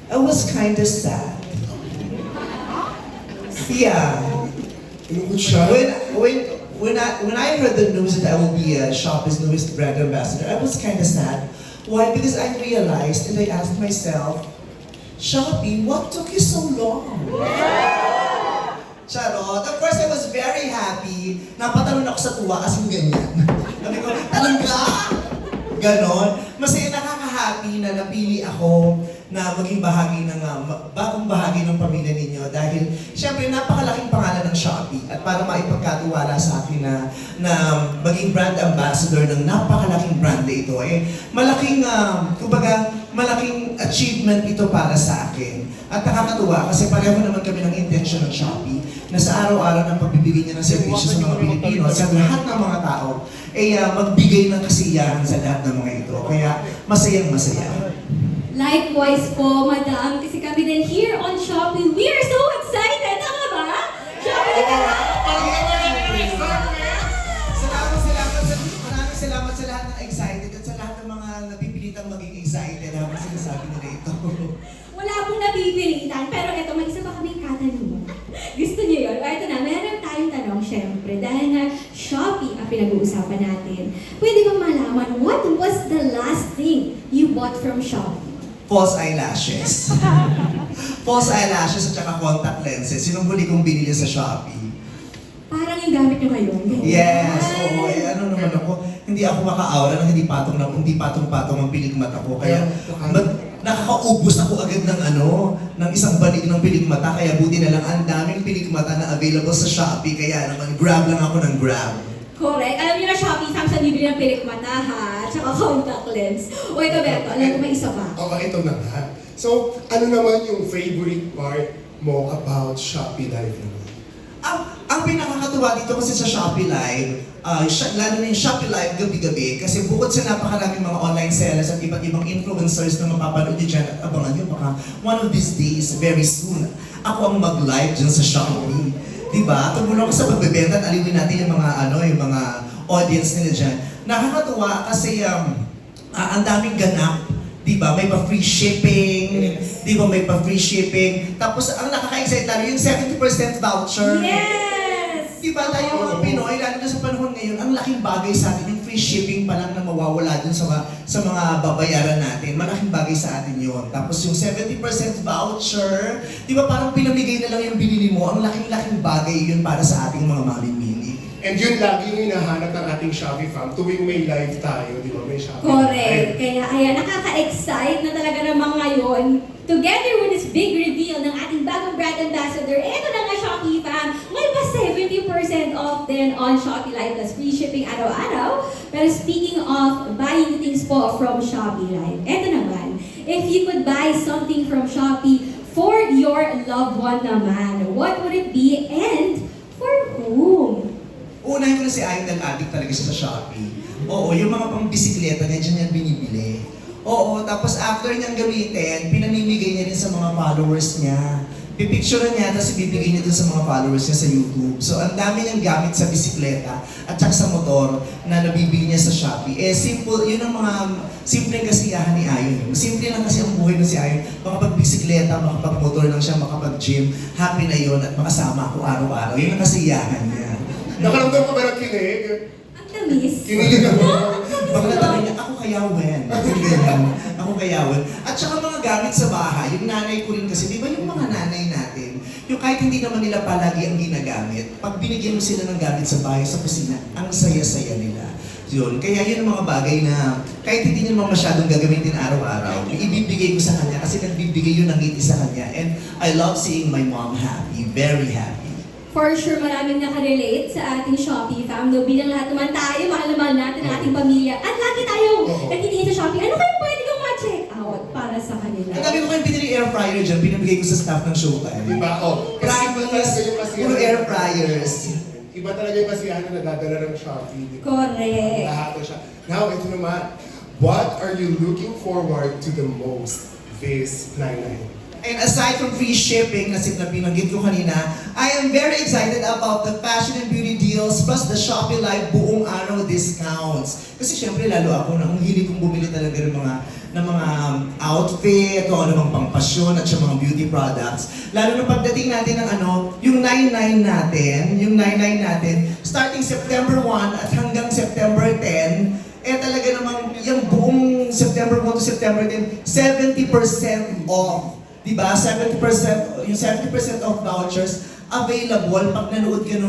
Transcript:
I was kind of sad. Yeah. Lungkot siya. When I heard the news that I will be Shopee's newest brand ambassador, I was kind of sad. Why? Because I realized and I asked myself, Shopee, what took you so long? Charot. Of course, I was very happy. Napatalon ako sa tuwa kasi ganyan. Sabi ko, talaga? Ganon. Masaya nakaka-happy na napili ako na maging bahagi ng bagong bahagi ng pamilya ninyo dahil syempre napakalaking pangalan ng Shopee at para maipagkatiwala sa akin na maging brand ambassador ng napakalaking brand na ito malaking kumbaga malaking achievement ito para sa akin at nakakatuwa kasi pareho naman kami ng intention ng Shopee na sa araw-araw ng pagbibigay niya ng serbisyo sa mga Pilipino at sa lahat ng mga tao magbigay ng kasiyahan sa lahat ng mga ito kaya masayang masaya. Likewise po, Madam, kasi kami din here on Shopee. We are so excited! Tama ba? Shopee ka na! Maraming salamat sa lahat ng excited at sa lahat ng mga napipilitang maging excited habang sinasabi nila ito. Wala pong napipilitan, pero eto, may isa pa kami katanungan. Gusto niyo yun? O eto na, meron tayong tanong, syempre. Dahil nga Shopee ang pinag-uusapan natin. Pwede bang malaman, what was the last thing you bought from Shopee? False eyelashes. False eyelashes at saka contact lenses. Yun ang huli kong binili sa Shopee. Parang yung gamit nyo ngayon. Yes, oo. Ano naman ako, hindi ako maka-aura ng hindi patong-patong ang pilik mata ko. Kaya nakakaubos ako agad ng isang banig ng pilik mata. Kaya buti na lang ang daming pilik mata na available sa Shopee. Kaya naman, grab lang ako ng grab. Correct. Alam niyo na Shopee, Samsung bibili ng pilik mata ha, tsaka contact lens. O ikaw, Berto, alam ko may isa pa. Oo, ito na nga. So, ano naman yung favorite part mo about Shopee Live naman? Ang pinakakatuwa dito kasi sa Shopee Live, lalo na yung Shopee Live gabi-gabi, kasi bukod sa napakaraming mga online sellers at iba't ibang influencers na mapapanood nyo dyan at abangan nyo baka one of these days, very soon, ako ang mag-live dyan sa Shopee. Diba? Tumulong ko sa pagbebenta at aliwin natin yung mga audience nila dyan. Nakakatuwa kasi ang daming ganap. Diba? May pa-free shipping. Diba? May pa-free shipping. Tapos ang nakaka-excite lalo yung 70% voucher. Yes! Diba tayo mga Pinoy, lalo na sa panahon ngayon, ang laking bagay sa atin, yung free shipping pa lang na mawawala dun sa mga babayaran natin. Malaking bagay sa atin yun. Tapos yung 70% voucher, di ba parang pinamigay na lang yung binili mo, ang laking-laking bagay yun para sa ating mga mamimili. And yun lagi yung hinahanap ng ating Shopee fam tuwing may live tayo, di ba? May Shopee Correct. live. Kaya ayan, nakaka-excite na talaga naman ngayon. Together with this big reveal ng ating bagong brand ambassador, eto na nga Shopee fam, may pa 70% off din on Shopee Live plus free shipping araw-araw. Pero speaking of buying things po from Shopee Live, eto naman, if you could buy something from Shopee for your loved one naman, what would it be and for whom? Unahin ko na si Idol Addict talaga siya sa Shopee. Oo, yung mga pang-bisikleta niya, dyan yan binibili. Oo, tapos after niyang gamitin, pinamimigay niya rin sa mga followers niya. Pipicturean niya, tapos ibibigay niya dun sa mga followers niya sa YouTube. So, ang dami niyang gamit sa bisikleta at saka sa motor na nabibili niya sa Shopee. Simple, yun ang mga simpleng kasiyahan ni Ayon. Simple lang kasi ang buhay ng si Ayon. Makapag-bisikleta, makapag-motor lang siya, makapag-gym. Happy na yun at makasama ako araw-araw. Yun ang kasiyahan niya. Nakaramdam ka ba ng kilig? Ang tamis. Kinilig ako. Pag natanong niya, ako kaya when? Ako kaya when? At saka mga gamit sa bahay, yung nanay ko rin kasi, di ba yung mga nanay natin, yung kahit hindi naman nila palagi ang ginagamit, pag binigyan mo sila ng gamit sa bahay, sa kusina, ang saya-saya nila. Yun. Kaya yun ang mga bagay na kahit hindi niya naman masyadong gagamitin araw-araw, ibibigay ko sa kanya kasi nagbibigay yun ng ngiti sa kanya. And I love seeing my mom happy, very happy. For sure, maraming nakarelate sa ating Shopee fam. No, bilang lahat naman tayo, mahal na mahal natin ang ating pamilya. At lagi tayong nagtitingin sa Shopee, ano kayo pwede kong ma-check out para sa kanila? Ang dami ko kayong pinili air fryer dyan, pinabigay ko sa staff ng Showtime. Diba? Oh, kasi iba talaga yung kasiyahan. Puro air fryers. Iba talaga yung kasiyahan na nadadala ng Shopee. Diba? Correct. Lahat na siya. Now, ito naman. What are you looking forward to the most this 9-9? And aside from free shipping na binanggit ko kanina, I am very excited about the fashion and beauty deal deals plus the Shopee Live buong araw discounts. Kasi syempre lalo ako na kung hilig kong bumili talaga ng mga outfit o anumang pangpasyon at sa mga beauty products. Lalo na pagdating natin ng yung 99 natin, starting September 1 at hanggang September 10, talaga namang yung buong September 1 to September 10, 70% off. Diba? 70%, yung 70% of vouchers available pag nanood ka ng